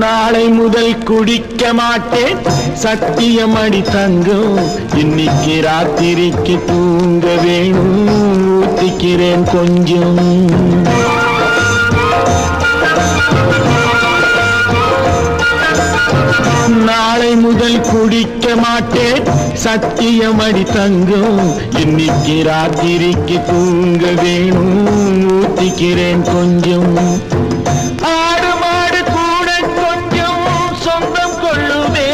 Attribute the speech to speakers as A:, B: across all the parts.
A: நாளை முதல் குடிக்க மாட்டேன் சத்தியம் அடி தங்கம். இன்னைக்கு ராத்திரிக்கு தூங்க வேணும் ஊத்திக்கிறேன் கொஞ்சம். நாளை முதல் குடிக்க மாட்டேன் சத்தியம் அடி தங்கம். இன்னைக்கு ராத்திரிக்கு தூங்க வேணும் ஊத்திக்கிறேன் கொஞ்சம். ஆடு மாடு கூட கொஞ்சம் சொந்தம் கொள்ளுவே.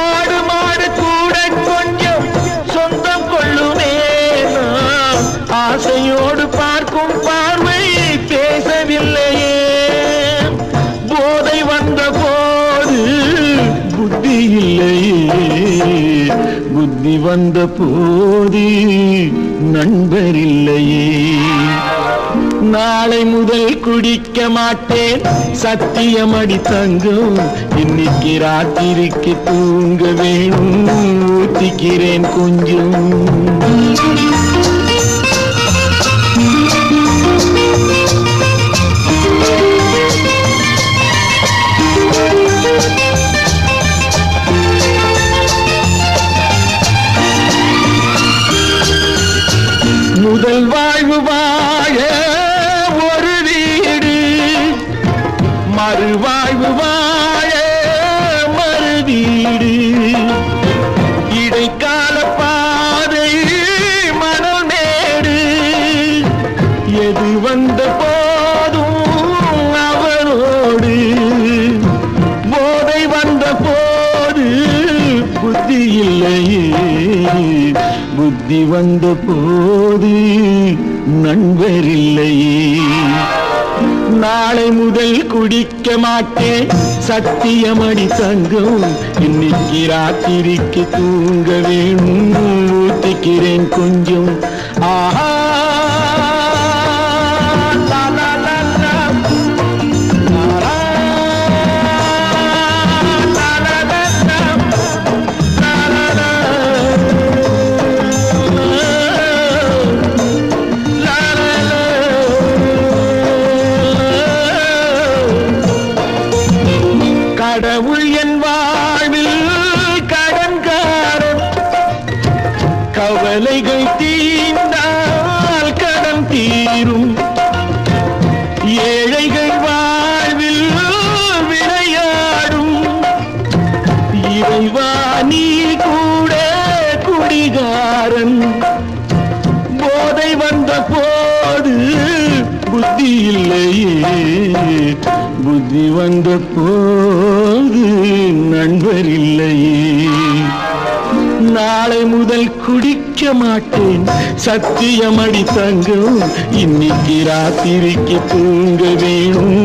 A: ஆடு மாடு கூட கொஞ்சம் சொந்தம் கொள்ளுவே. ஆசையோடு பார்க்கும் பார்வை பேசவில்லையே. போதை வந்த போது புத்தி இல்லையே. புத்தி வந்த போது நண்பர் இல்லையே. நாளை முதல் குடிக்க மாட்டேன் சத்தியம் அடி தங்கம். இன்னைக்கு ராத்திரிக்கு தூங்க வேணும் ஊத்திக்கிறேன் கொஞ்சம். முதல் வாழ்வு வாழ ஒரு வீடு, மறுவாழ்வு வாழ மறு வீடு. இடைக்கால பாதை மணல் மேடு. எது வந்த போதும் அவரோடு. போதை வந்த போது புத்தி இல்லையே. புத்தி வந்த போது நண்பர் இல்லையே. நாளை முதல் குடிக்க மாட்டேன் சத்தியம் அடி தங்கம். இன்னைக்கு ராத்திரிக்கு தூங்க வேணும் ஊத்திக்கிறேன் கொஞ்சம். ஆஹா கடவுள் என் வாழ்வில் கடன்காரன். கவலைகள் தீர்ந்தால் கடன் தீரும். ஏழைகள் வாழ்வில் விளையாடும். இறைவா நீ கூட குடிகாரன். போதை வந்த போது புத்தி இல்லையே. புத்தி வந்த போது நண்பர் இல்லையே. நாளை முதல் குடிக்க மாட்டேன் சத்தியம் அடி தங்கம். இன்னைக்கு ராத்திரிக்கு தூங்க வேணும்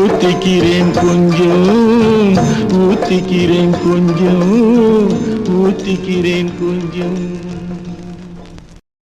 A: ஊத்திக்கிறேன் கொஞ்சம். ஊத்திக்கிறேன் கொஞ்சம். ஊத்திக்கிறேன் கொஞ்சம்.